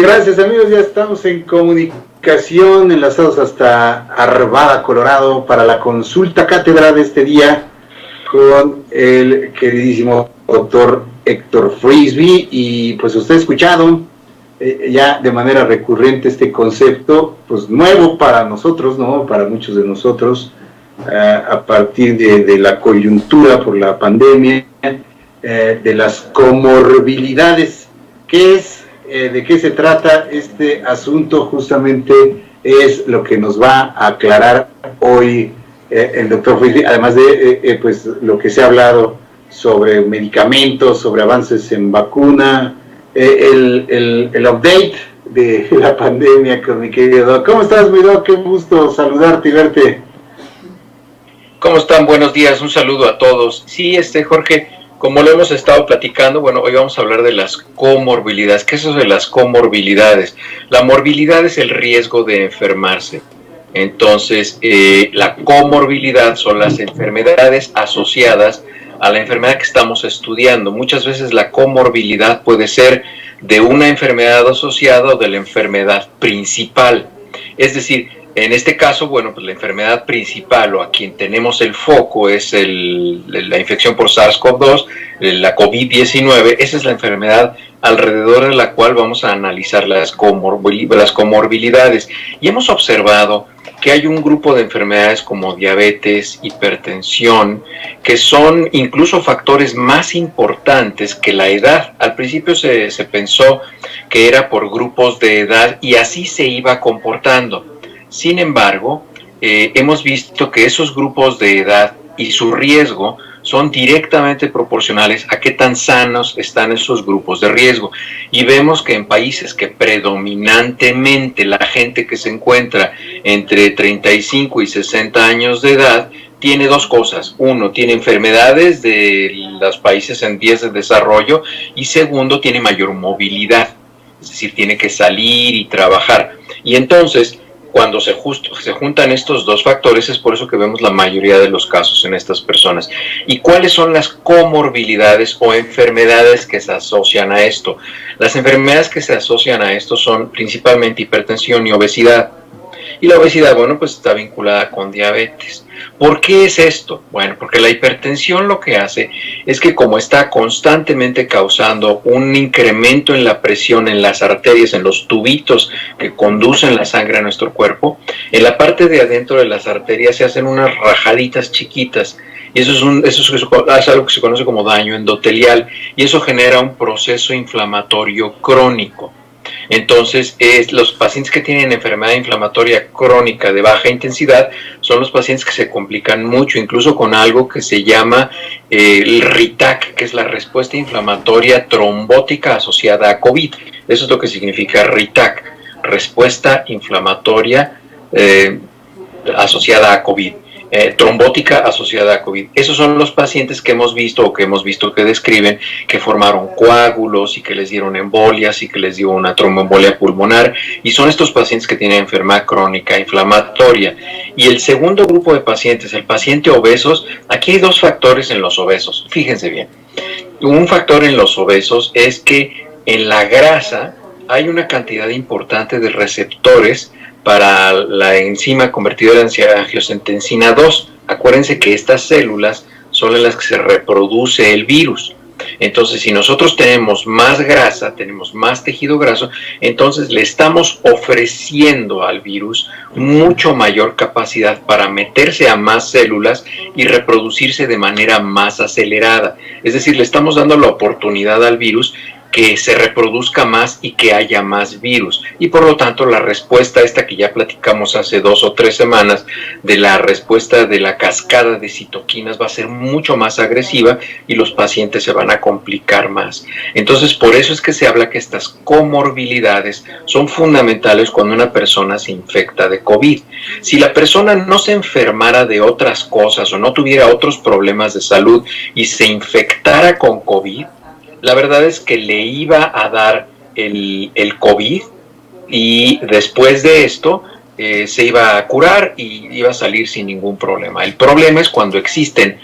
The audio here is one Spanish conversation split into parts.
Gracias, amigos, ya estamos en comunicación, enlazados hasta Arvada, Colorado, para la consulta cátedra de este día con el queridísimo doctor Héctor Frisby. Y pues usted ha escuchado ya de manera recurrente este concepto, pues nuevo para nosotros, ¿no? Para muchos de nosotros, a partir de la coyuntura por la pandemia, de las comorbilidades. ¿Qué es? ¿De qué se trata este asunto? Justamente es lo que nos va a aclarar hoy el doctor Frisby, además de pues lo que se ha hablado sobre medicamentos, sobre avances en vacuna, el update de la pandemia con mi querido Doc. ¿Cómo estás, mi Doc? Qué gusto saludarte y verte. ¿Cómo están? Buenos días, un saludo a todos. Sí, Jorge, como lo hemos estado platicando, bueno, hoy vamos a hablar de las comorbilidades. ¿Qué es eso de las comorbilidades? La morbilidad es el riesgo de enfermarse. Entonces, la comorbilidad son las enfermedades asociadas a la enfermedad que estamos estudiando. Muchas veces la comorbilidad puede ser de una enfermedad asociada o de la enfermedad principal. Es decir, en este caso, bueno, pues la enfermedad principal o a quien tenemos el foco es la infección por SARS-CoV-2, la COVID-19. Esa es la enfermedad alrededor de la cual vamos a analizar las comorbilidades. Y hemos observado que hay un grupo de enfermedades como diabetes, hipertensión, que son incluso factores más importantes que la edad. Al principio se pensó que era por grupos de edad y así se iba comportando. Sin embargo, hemos visto que esos grupos de edad y su riesgo son directamente proporcionales a qué tan sanos están esos grupos de riesgo. Y vemos que en países que predominantemente la gente que se encuentra entre 35 y 60 años de edad tiene dos cosas. Uno, tiene enfermedades de los países en vías de desarrollo y segundo, tiene mayor movilidad. Es decir, tiene que salir y trabajar. Y entonces, cuando se juntan estos dos factores, es por eso que vemos la mayoría de los casos en estas personas. ¿Y cuáles son las comorbilidades o enfermedades que se asocian a esto? Las enfermedades que se asocian a esto son principalmente hipertensión y obesidad. Y la obesidad, bueno, pues está vinculada con diabetes. ¿Por qué es esto? Bueno, porque la hipertensión lo que hace es que como está constantemente causando un incremento en la presión en las arterias, en los tubitos que conducen la sangre a nuestro cuerpo, en la parte de adentro de las arterias se hacen unas rajaditas chiquitas. Y eso es algo que se conoce como daño endotelial y eso genera un proceso inflamatorio crónico. Entonces, los pacientes que tienen enfermedad inflamatoria crónica de baja intensidad son los pacientes que se complican mucho, incluso con algo que se llama el RITAC, que es la respuesta inflamatoria trombótica asociada a COVID. Eso es lo que significa RITAC, respuesta inflamatoria asociada a COVID. Trombótica asociada a COVID. Esos son los pacientes que hemos visto que describen que formaron coágulos y que les dieron embolias y que les dio una tromboembolia pulmonar y son estos pacientes que tienen enfermedad crónica inflamatoria. Y el segundo grupo de pacientes, el paciente obesos, aquí hay dos factores en los obesos, fíjense bien. Un factor en los obesos es que en la grasa hay una cantidad importante de receptores para la enzima convertidora en angiotensina 2. Acuérdense que estas células son en las que se reproduce el virus. Entonces, si nosotros tenemos más grasa, tenemos más tejido graso, entonces le estamos ofreciendo al virus mucho mayor capacidad para meterse a más células y reproducirse de manera más acelerada. Es decir, le estamos dando la oportunidad al virus que se reproduzca más y que haya más virus. Y por lo tanto la respuesta esta que ya platicamos hace 2 o 3 semanas de la respuesta de la cascada de citoquinas va a ser mucho más agresiva y los pacientes se van a complicar más. Entonces por eso es que se habla que estas comorbilidades son fundamentales cuando una persona se infecta de COVID. Si la persona no se enfermara de otras cosas o no tuviera otros problemas de salud y se infectara con COVID, la verdad es que le iba a dar el COVID y después de esto se iba a curar y iba a salir sin ningún problema. El problema es cuando existen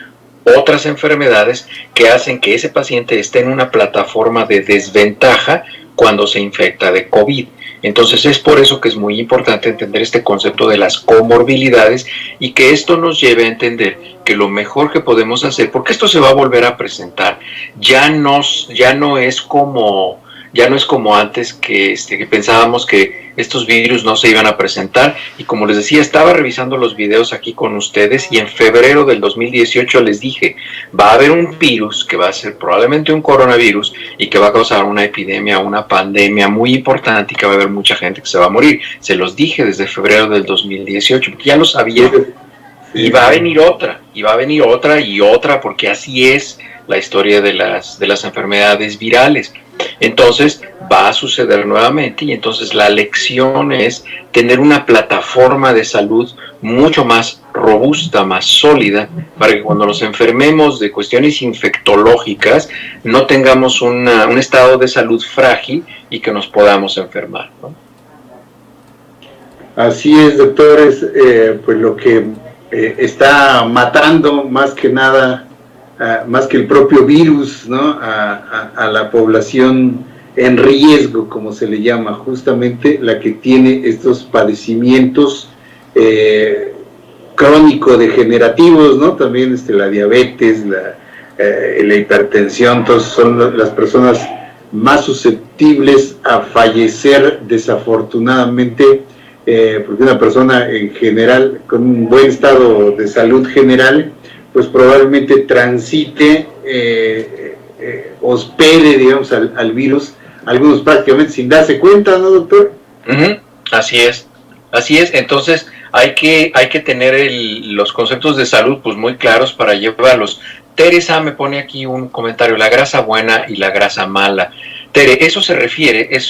otras enfermedades que hacen que ese paciente esté en una plataforma de desventaja cuando se infecta de COVID. Entonces es por eso que es muy importante entender este concepto de las comorbilidades y que esto nos lleve a entender que lo mejor que podemos hacer, porque esto se va a volver a presentar, ya no es como antes que pensábamos que estos virus no se iban a presentar, y como les decía, estaba revisando los videos aquí con ustedes y en febrero del 2018 les dije, va a haber un virus que va a ser probablemente un coronavirus y que va a causar una epidemia, una pandemia muy importante y que va a haber mucha gente que se va a morir. Se los dije desde febrero del 2018, porque ya lo sabía. Y va a venir otra, y otra, porque así es la historia de las enfermedades virales. Entonces va a suceder nuevamente, y entonces la lección es tener una plataforma de salud mucho más robusta, más sólida, para que cuando nos enfermemos de cuestiones infectológicas no tengamos un estado de salud frágil y que nos podamos enfermar, ¿no? Así es, doctores, pues lo que está matando más que nada, más que el propio virus, ¿no? a la población en riesgo, como se le llama, justamente la que tiene estos padecimientos crónico-degenerativos, ¿no? También la diabetes, la hipertensión, entonces son las personas más susceptibles a fallecer desafortunadamente, porque una persona en general con un buen estado de salud general, pues probablemente transite, hospede, digamos, al virus, algunos prácticamente sin darse cuenta, ¿no, doctor? Así es. Entonces hay que tener los conceptos de salud pues muy claros para llevarlos. Teresa me pone aquí un comentario: la grasa buena y la grasa mala. Tere, eso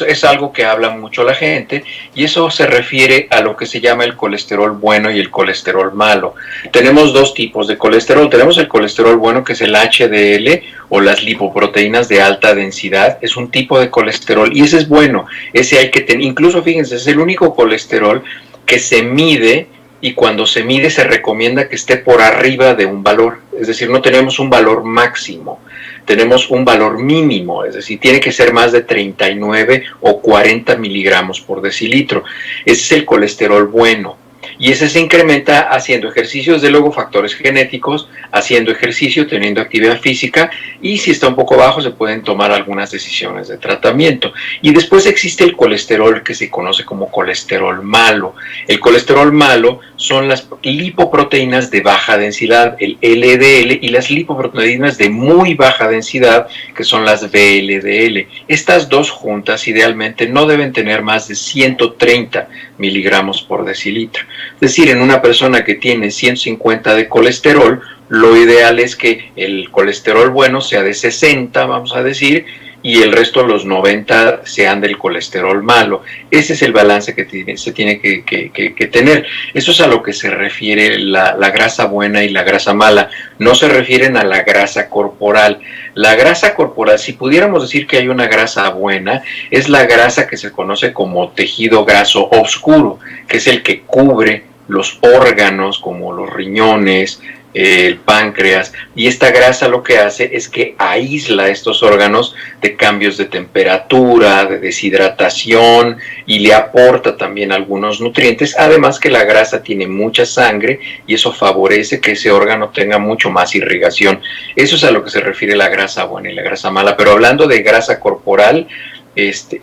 es algo que habla mucho la gente, y eso se refiere a lo que se llama el colesterol bueno y el colesterol malo. Tenemos dos tipos de colesterol. Tenemos el colesterol bueno, que es el HDL, o las lipoproteínas de alta densidad. Es un tipo de colesterol y ese es bueno. Ese hay que tener. Incluso, fíjense, es el único colesterol que se mide, y cuando se mide se recomienda que esté por arriba de un valor. Es decir, no tenemos un valor máximo, tenemos un valor mínimo, es decir, tiene que ser más de 39 o 40 miligramos por decilitro. Ese es el colesterol bueno. Y ese se incrementa haciendo ejercicio, desde luego factores genéticos, haciendo ejercicio, teniendo actividad física, y si está un poco bajo se pueden tomar algunas decisiones de tratamiento. Y después existe el colesterol que se conoce como colesterol malo. El colesterol malo son las lipoproteínas de baja densidad, el LDL, y las lipoproteínas de muy baja densidad, que son las VLDL. Estas dos juntas idealmente no deben tener más de 130 miligramos por decilitro. Es decir, en una persona que tiene 150 de colesterol, lo ideal es que el colesterol bueno sea de 60, vamos a decir, y el resto, los 90, sean del colesterol malo. Ese es el balance que se tiene que tener. Eso es a lo que se refiere la grasa buena y la grasa mala. No se refieren a la grasa corporal. La grasa corporal, si pudiéramos decir que hay una grasa buena, es la grasa que se conoce como tejido graso oscuro, que es el que cubre los órganos como los riñones, el páncreas, y esta grasa lo que hace es que aísla estos órganos de cambios de temperatura, de deshidratación, y le aporta también algunos nutrientes, además que la grasa tiene mucha sangre y eso favorece que ese órgano tenga mucho más irrigación. Eso es a lo que se refiere la grasa buena y la grasa mala. Pero hablando de grasa corporal,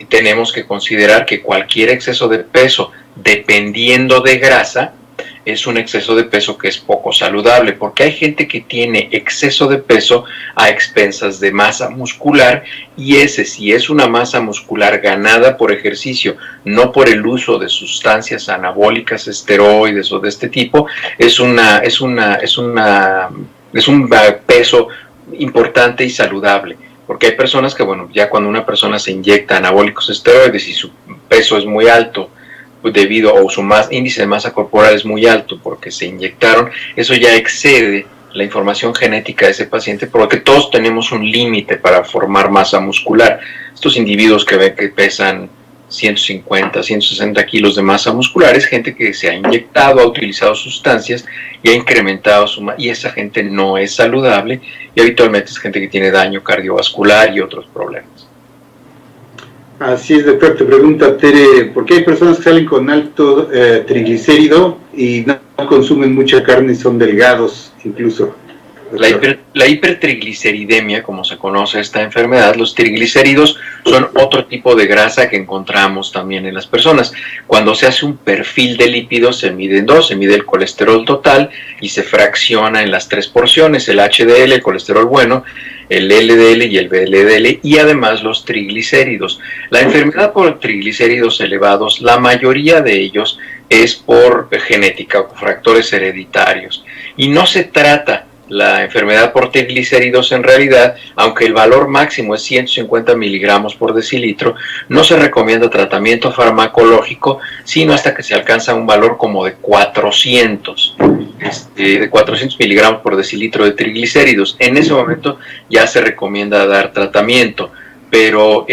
tenemos que considerar que cualquier exceso de peso, dependiendo de grasa, es un exceso de peso que es poco saludable, porque hay gente que tiene exceso de peso a expensas de masa muscular, y si es una masa muscular ganada por ejercicio, no por el uso de sustancias anabólicas, esteroides o de este tipo, es un peso importante y saludable. Porque hay personas que, ya cuando una persona se inyecta anabólicos, esteroides, y su peso es muy alto, debido a su índice de masa corporal es muy alto porque se inyectaron, eso ya excede la información genética de ese paciente, porque todos tenemos un límite para formar masa muscular. Estos individuos que ven que pesan 150, 160 kilos de masa muscular es gente que se ha inyectado, ha utilizado sustancias y ha incrementado y esa gente no es saludable, y habitualmente es gente que tiene daño cardiovascular y otros problemas. Así es, doctor. Te pregunta Tere, ¿por qué hay personas que salen con alto triglicérido y no consumen mucha carne y son delgados incluso? La hipertrigliceridemia, como se conoce esta enfermedad, los triglicéridos son otro tipo de grasa que encontramos también en las personas. Cuando se hace un perfil de lípidos se mide en dos, se mide el colesterol total y se fracciona en las tres porciones, el HDL, el colesterol bueno, el LDL y el VLDL, y además los triglicéridos. La enfermedad por triglicéridos elevados, la mayoría de ellos es por genética o factores hereditarios, y no se trata la enfermedad por triglicéridos en realidad, aunque el valor máximo es 150 miligramos por decilitro, no se recomienda tratamiento farmacológico, sino hasta que se alcanza un valor como de 400 miligramos por decilitro de triglicéridos. En ese momento ya se recomienda dar tratamiento, pero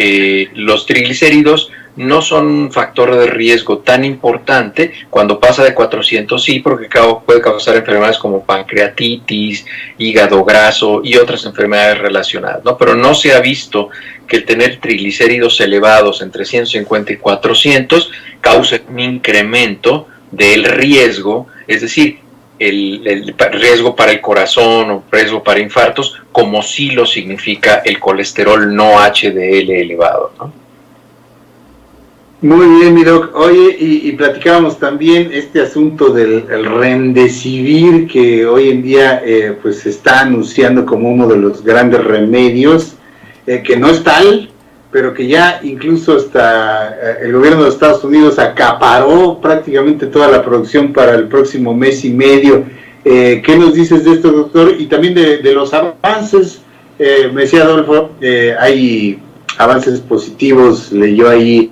los triglicéridos no son un factor de riesgo tan importante. Cuando pasa de 400 sí, porque puede causar enfermedades como pancreatitis, hígado graso y otras enfermedades relacionadas, ¿no? Pero no se ha visto que el tener triglicéridos elevados entre 150 y 400 cause un incremento del riesgo, es decir, el riesgo para el corazón o riesgo para infartos, como sí lo significa el colesterol no HDL elevado, ¿no? Muy bien, mi doc. Oye, y platicábamos también este asunto del remdesivir, que hoy en día pues se está anunciando como uno de los grandes remedios, que no es tal, pero que ya incluso hasta el gobierno de Estados Unidos acaparó prácticamente toda la producción para el próximo mes y medio. ¿Qué nos dices de esto, doctor? Y también de los avances. Me decía Adolfo, hay avances positivos, leyó ahí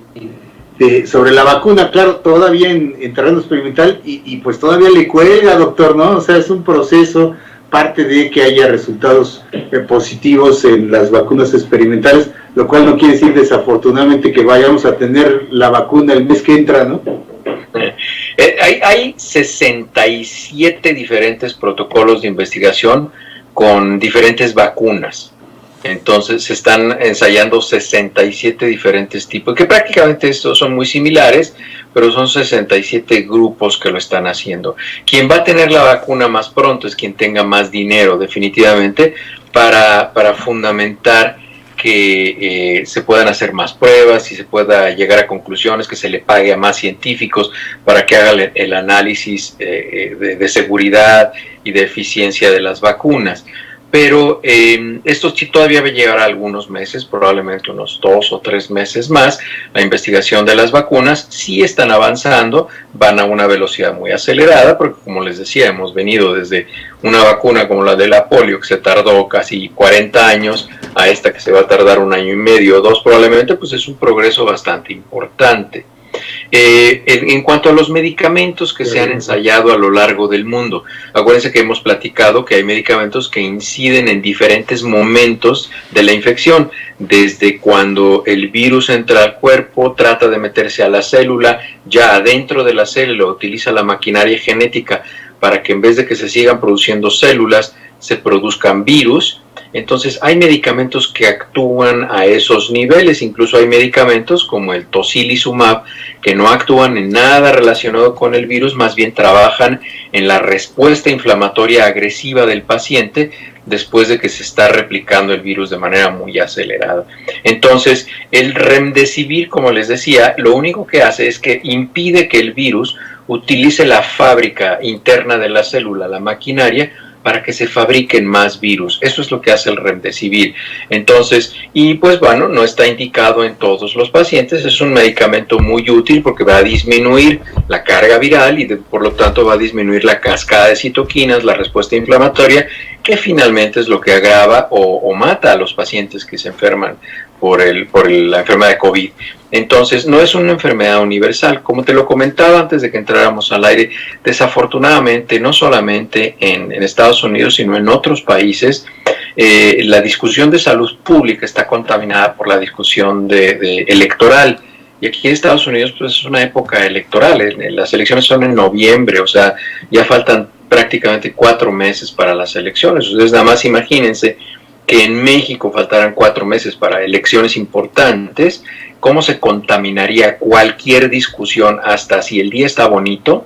sobre la vacuna, claro, todavía en terreno experimental, y pues todavía le cuelga, doctor, ¿no? O sea, es un proceso, parte de que haya resultados positivos en las vacunas experimentales, lo cual no quiere decir desafortunadamente que vayamos a tener la vacuna el mes que entra, ¿no? Hay 67 diferentes protocolos de investigación con diferentes vacunas. Entonces se están ensayando 67 diferentes tipos, que prácticamente estos son muy similares, pero son 67 grupos que lo están haciendo. Quien va a tener la vacuna más pronto es quien tenga más dinero, definitivamente, para fundamentar que se puedan hacer más pruebas y se pueda llegar a conclusiones, que se le pague a más científicos para que hagan el análisis de seguridad y de eficiencia de las vacunas. Pero esto sí todavía va a llegar a algunos meses, probablemente unos 2 o 3 meses más. La investigación de las vacunas sí están avanzando, van a una velocidad muy acelerada, porque como les decía, hemos venido desde una vacuna como la de la polio, que se tardó casi 40 años, a esta que se va a tardar 1 año y medio o 2 probablemente, pues es un progreso bastante importante. En cuanto a los medicamentos que se han ensayado a lo largo del mundo, acuérdense que hemos platicado que hay medicamentos que inciden en diferentes momentos de la infección, desde cuando el virus entra al cuerpo, trata de meterse a la célula, ya adentro de la célula utiliza la maquinaria genética para que en vez de que se sigan produciendo células, se produzcan virus. Entonces hay medicamentos que actúan a esos niveles, incluso hay medicamentos como el tocilizumab que no actúan en nada relacionado con el virus, más bien trabajan en la respuesta inflamatoria agresiva del paciente después de que se está replicando el virus de manera muy acelerada. Entonces el remdesivir, como les decía, lo único que hace es que impide que el virus utilice la fábrica interna de la célula, la maquinaria, para que se fabriquen más virus. Eso es lo que hace el remdesivir. Entonces, y pues bueno, no está indicado en todos los pacientes, es un medicamento muy útil porque va a disminuir la carga viral y por lo tanto va a disminuir la cascada de citoquinas, la respuesta inflamatoria, que finalmente es lo que agrava o mata a los pacientes que se enferman por la enfermedad de COVID. Entonces, no es una enfermedad universal. Como te lo comentaba antes de que entráramos al aire, desafortunadamente, no solamente en Estados Unidos, sino en otros países, la discusión de salud pública está contaminada por la discusión electoral. Y aquí en Estados Unidos, pues es una época electoral. Las elecciones son en noviembre, o sea, ya faltan prácticamente 4 meses para las elecciones. Entonces, nada más imagínense que en México faltaran 4 meses para elecciones importantes, ¿cómo se contaminaría cualquier discusión, hasta si el día está bonito,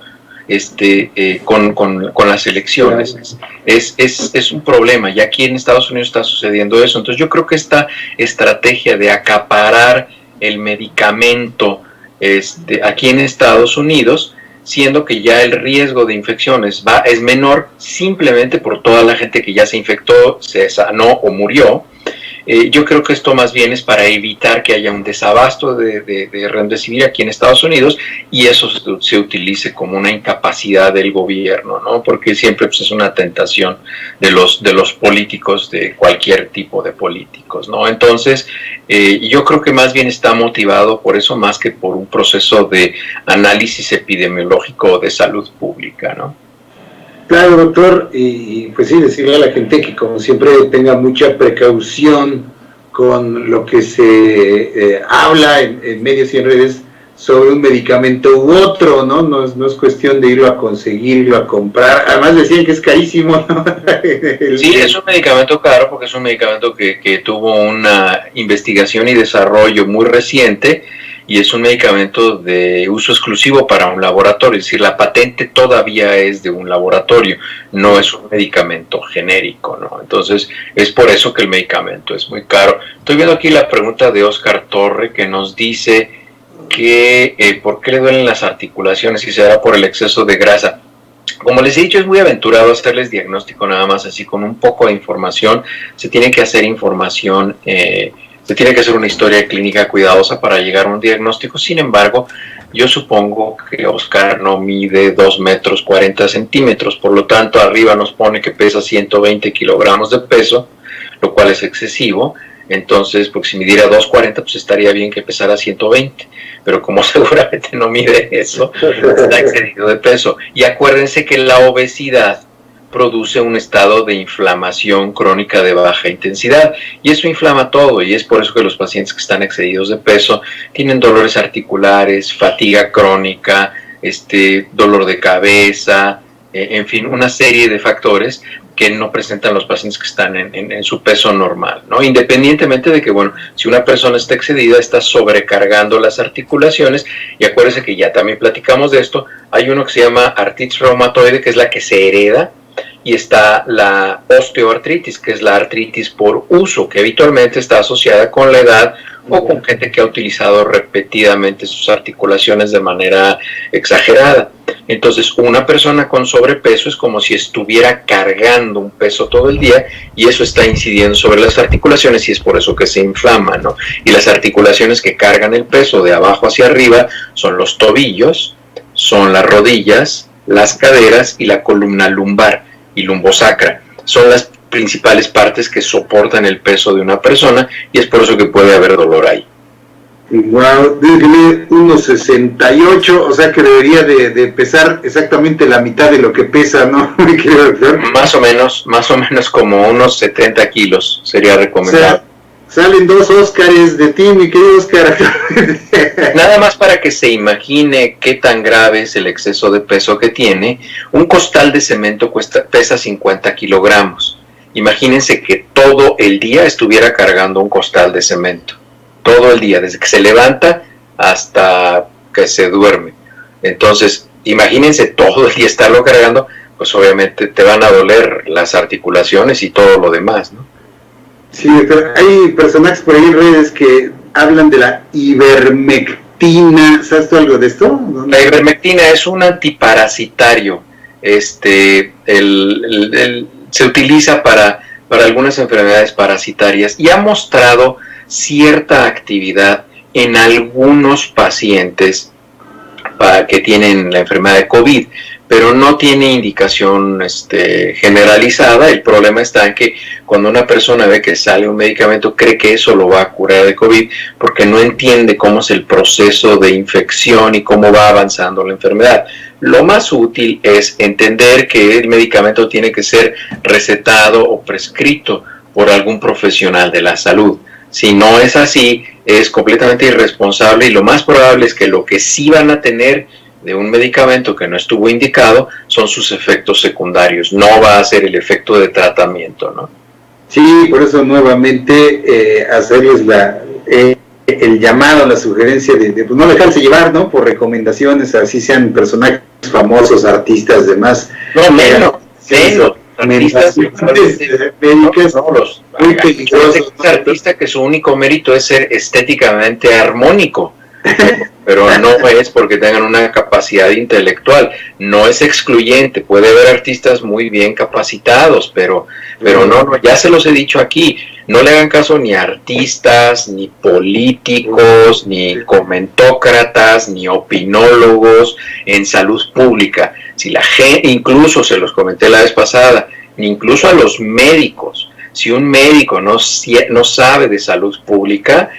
con las elecciones? Es un problema, y aquí en Estados Unidos está sucediendo eso. Entonces yo creo que esta estrategia de acaparar el medicamento aquí en Estados Unidos, siendo que ya el riesgo de infecciones es menor simplemente por toda la gente que ya se infectó, se sanó o murió. Yo creo que esto más bien es para evitar que haya un desabasto de remdesivir aquí en Estados Unidos y eso se utilice como una incapacidad del gobierno, ¿no? Porque siempre pues, es una tentación de los políticos, de cualquier tipo de políticos, ¿no? Entonces, yo creo que más bien está motivado por eso más que por un proceso de análisis epidemiológico de salud pública, ¿no? Claro, doctor, y pues sí, decirle a la gente que como siempre tenga mucha precaución con lo que se habla en medios y en redes sobre un medicamento u otro, ¿no? No es cuestión de irlo a conseguir, irlo a comprar. Además decían que es carísimo, ¿no? Sí, es un medicamento caro porque es un medicamento que tuvo una investigación y desarrollo muy reciente, y es un medicamento de uso exclusivo para un laboratorio, es decir, la patente todavía es de un laboratorio, no es un medicamento genérico, ¿no? Entonces, es por eso que el medicamento es muy caro. Estoy viendo aquí la pregunta de Oscar Torre, que nos dice que ¿por qué le duelen las articulaciones? Y será por el exceso de grasa. Como les he dicho, es muy aventurado hacerles diagnóstico nada más así con un poco de información. Se tiene que hacer información, se tiene que hacer una historia clínica cuidadosa para llegar a un diagnóstico. Sin embargo, yo supongo que Oscar no mide 2 metros 40 centímetros, por lo tanto arriba nos pone que pesa 120 kilogramos de peso, lo cual es excesivo. Entonces, porque si midiera 2.40, pues estaría bien que pesara 120, pero como seguramente no mide eso, está excedido de peso. Y acuérdense que la obesidad produce un estado de inflamación crónica de baja intensidad, y eso inflama todo, y es por eso que los pacientes que están excedidos de peso tienen dolores articulares, fatiga crónica, dolor de cabeza, en fin, una serie de factores que no presentan los pacientes que están en su peso normal, ¿no? Independientemente de que, bueno, si una persona está excedida, está sobrecargando las articulaciones, y acuérdense que ya también platicamos de esto, hay uno que se llama artritis reumatoide, que es la que se hereda, y está la osteoartritis, que es la artritis por uso, que habitualmente está asociada con la edad o con gente que ha utilizado repetidamente sus articulaciones de manera exagerada. Entonces, una persona con sobrepeso es como si estuviera cargando un peso todo el día, y eso está incidiendo sobre las articulaciones, y es por eso que se inflama, ¿no? Y las articulaciones que cargan el peso de abajo hacia arriba son los tobillos, son las rodillas, las caderas y la columna lumbar y lumbosacra. Son las principales partes que soportan el peso de una persona, y es por eso que puede haber dolor ahí. Wow, dígame, 1.68, o sea que debería de pesar exactamente la mitad de lo que pesa, ¿no, mi querido doctor? Más o menos como unos 70 kilos sería recomendable. O sea, salen 2 Óscares de ti, mi querido Óscar. Nada más para que se imagine qué tan grave es el exceso de peso que tiene, un costal de cemento pesa 50 kilogramos. Imagínense que todo el día estuviera cargando un costal de cemento. Todo el día, desde que se levanta hasta que se duerme. Entonces, imagínense todo el día estarlo cargando, pues obviamente te van a doler las articulaciones y todo lo demás, ¿no? Sí, pero hay personajes por ahí en redes que hablan de la ivermectina. ¿Sabes tú algo de esto? La ivermectina es un antiparasitario. Se utiliza para algunas enfermedades parasitarias y ha mostrado cierta actividad en algunos pacientes que tienen la enfermedad de COVID, pero no tiene indicación generalizada. El problema está en que cuando una persona ve que sale un medicamento, cree que eso lo va a curar de COVID, porque no entiende cómo es el proceso de infección y cómo va avanzando la enfermedad. Lo más útil es entender que el medicamento tiene que ser recetado o prescrito por algún profesional de la salud. Si no es así, es completamente irresponsable, y lo más probable es que lo que sí van a tener de un medicamento que no estuvo indicado son sus efectos secundarios, no va a ser el efecto de tratamiento, ¿no? Sí, por eso nuevamente hacerles el llamado, la sugerencia de pues no dejarse llevar, ¿no? Por recomendaciones, así sean personajes famosos, artistas, demás. No, menos. Artistas médicas muy peligrosos. Un artista que su único mérito es ser estéticamente armónico, pero no es porque tengan una capacidad intelectual, no es excluyente, puede haber artistas muy bien capacitados, pero no, ya se los he dicho aquí, no le hagan caso ni a artistas, ni políticos, ni comentócratas, ni opinólogos en salud pública. Si la gente, incluso se los comenté la vez pasada, incluso a los médicos, si un médico no sabe de salud pública,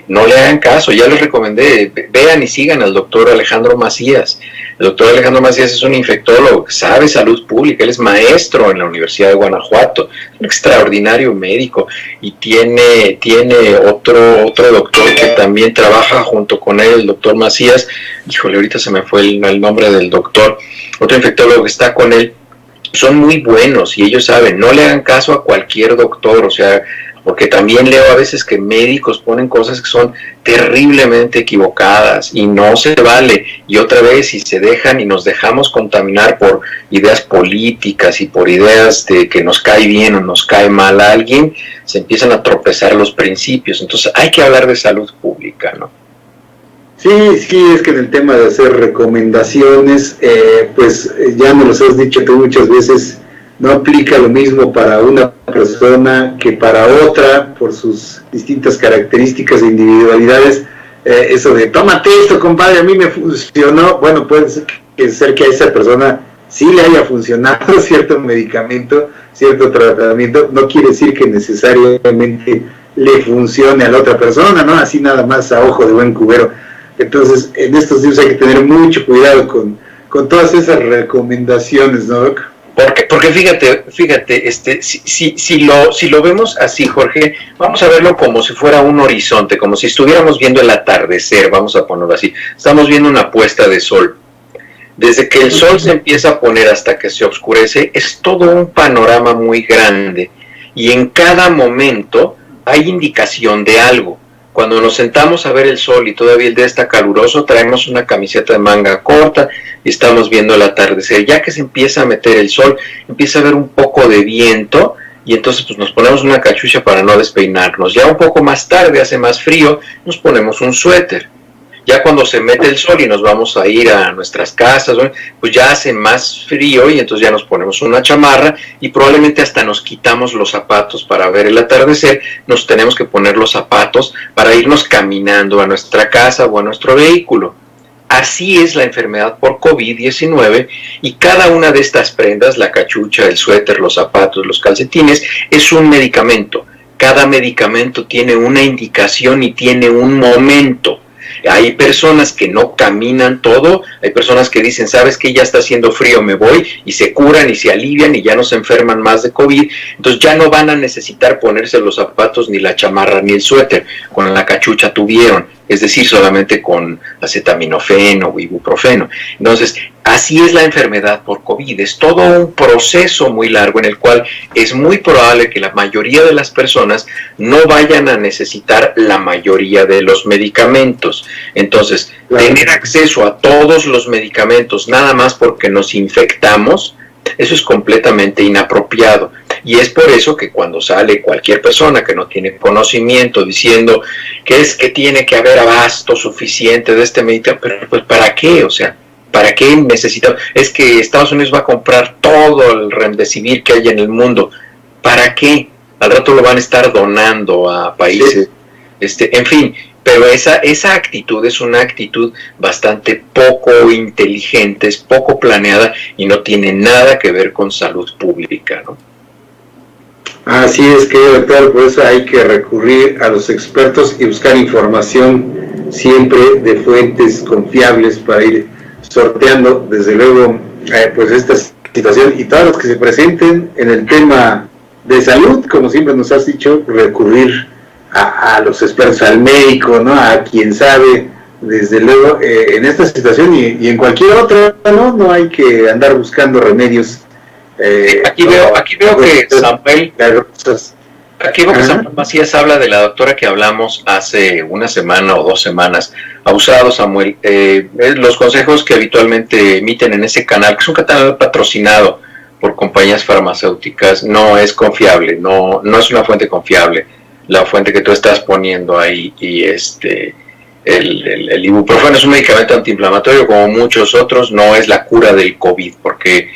no le hagan caso. Ya les recomendé, vean y sigan al doctor Alejandro Macías. El doctor Alejandro Macías es un infectólogo que sabe salud pública, él es maestro en la Universidad de Guanajuato, un extraordinario médico, y tiene otro doctor que también trabaja junto con él, el doctor Macías. Híjole, ahorita se me fue el nombre del doctor, otro infectólogo que está con él. Son muy buenos y ellos saben, no le hagan caso a cualquier doctor, o sea, porque también leo a veces que médicos ponen cosas que son terriblemente equivocadas y no se vale. Y otra vez, si se dejan y nos dejamos contaminar por ideas políticas y por ideas de que nos cae bien o nos cae mal a alguien, se empiezan a tropezar los principios. Entonces hay que hablar de salud pública, ¿no? Sí, es que en el tema de hacer recomendaciones, pues ya me los has dicho tú muchas veces, no aplica lo mismo para una persona que para otra, por sus distintas características e individualidades. Eso de, tómate esto, compadre, a mí me funcionó. Bueno, puede ser que a esa persona sí le haya funcionado cierto medicamento, cierto tratamiento, no quiere decir que necesariamente le funcione a la otra persona, ¿no? Así nada más a ojo de buen cubero. Entonces, en estos días hay que tener mucho cuidado con todas esas recomendaciones, ¿no, Doc? Porque fíjate, si lo vemos así, Jorge, vamos a verlo como si fuera un horizonte, como si estuviéramos viendo el atardecer, vamos a ponerlo así. Estamos viendo una puesta de sol. Desde que el sol se empieza a poner hasta que se oscurece, es todo un panorama muy grande. Y en cada momento hay indicación de algo. Cuando nos sentamos a ver el sol y todavía el día está caluroso, traemos una camiseta de manga corta y estamos viendo el atardecer. Ya que se empieza a meter el sol, empieza a haber un poco de viento y entonces pues nos ponemos una cachucha para no despeinarnos. Ya un poco más tarde, hace más frío, nos ponemos un suéter. Ya cuando se mete el sol y nos vamos a ir a nuestras casas, pues ya hace más frío y entonces ya nos ponemos una chamarra y probablemente hasta nos quitamos los zapatos para ver el atardecer. Nos tenemos que poner los zapatos para irnos caminando a nuestra casa o a nuestro vehículo. Así es la enfermedad por COVID-19 y cada una de estas prendas, la cachucha, el suéter, los zapatos, los calcetines, es un medicamento. Cada medicamento tiene una indicación y tiene un momento. Hay personas que no caminan todo, hay personas que dicen, ¿sabes qué? Ya está haciendo frío, me voy, y se curan y se alivian y ya no se enferman más de COVID, entonces ya no van a necesitar ponerse los zapatos, ni la chamarra, ni el suéter, con la cachucha tuvieron, es decir, solamente con acetaminofeno o ibuprofeno. Entonces, así es la enfermedad por COVID, es todo un proceso muy largo en el cual es muy probable que la mayoría de las personas no vayan a necesitar la mayoría de los medicamentos. Entonces, tener acceso a todos los medicamentos nada más porque nos infectamos, eso es completamente inapropiado. Y es por eso que cuando sale cualquier persona que no tiene conocimiento diciendo que es que tiene que haber abasto suficiente de este medicamento, pero pues ¿para qué? O sea, ¿para qué necesitamos? Es que Estados Unidos va a comprar todo el remdesivir que hay en el mundo. ¿Para qué? Al rato lo van a estar donando a países. En fin, pero esa actitud es una actitud bastante poco inteligente, es poco planeada y no tiene nada que ver con salud pública, ¿no? Así es, querido doctor, por eso hay que recurrir a los expertos y buscar información siempre de fuentes confiables para ir sorteando, desde luego, pues esta situación y todas las que se presenten en el tema de salud, como siempre nos has dicho, recurrir a los expertos, al médico, ¿no? A quien sabe, desde luego, en esta situación y en cualquier otra, ¿no? No hay que andar buscando remedios Aquí veo que Samuel Macías habla de la doctora que hablamos hace una semana o 2 semanas. Abusado, Samuel. Los consejos que habitualmente emiten en ese canal, que es un canal patrocinado por compañías farmacéuticas, no es confiable, no es una fuente confiable. La fuente que tú estás poniendo ahí, y el ibuprofeno es un medicamento antiinflamatorio como muchos otros, no es la cura del COVID, porque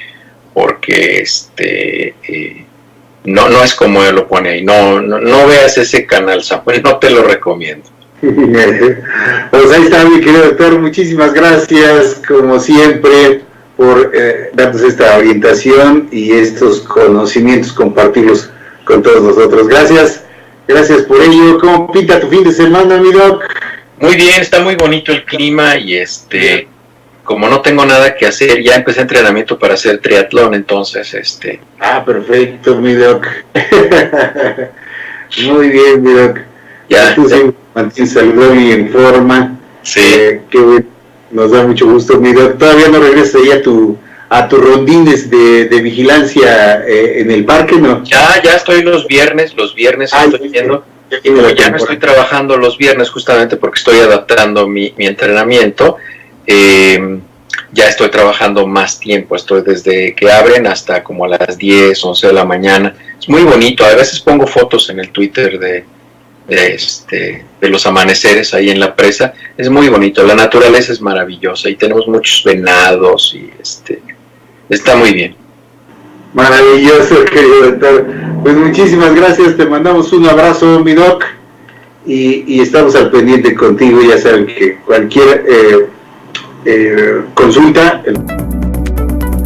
no es como él lo pone ahí. No veas ese canal, Samuel, no te lo recomiendo. Pues ahí está, mi querido doctor, muchísimas gracias como siempre por darnos esta orientación y estos conocimientos, compartirlos con todos nosotros. Gracias por ello. ¿Cómo pinta tu fin de semana, mi doc? Muy bien, está muy bonito el clima y como no tengo nada que hacer, ya empecé entrenamiento para hacer triatlón, entonces perfecto, mi doc. Muy bien, mi doc. Ya. Tú siempre mantienes saludable y en forma. Sí. Qué bueno. Nos da mucho gusto, mi doc. Todavía no regresas ahí a tu rondines de vigilancia en el parque, ¿no? Ya estoy los viernes estoy yendo. Y como ya no estoy trabajando los viernes justamente porque estoy adaptando mi entrenamiento, ya estoy trabajando más tiempo, estoy desde que abren hasta como a las 10, 11 de la mañana. Es muy bonito, a veces pongo fotos en el Twitter de los amaneceres ahí en la presa. Es muy bonito, la naturaleza es maravillosa y tenemos muchos venados y está muy bien. Maravilloso, querido doctor. Pues muchísimas gracias, te mandamos un abrazo, mi doc, y estamos al pendiente contigo. Ya saben que cualquier consulta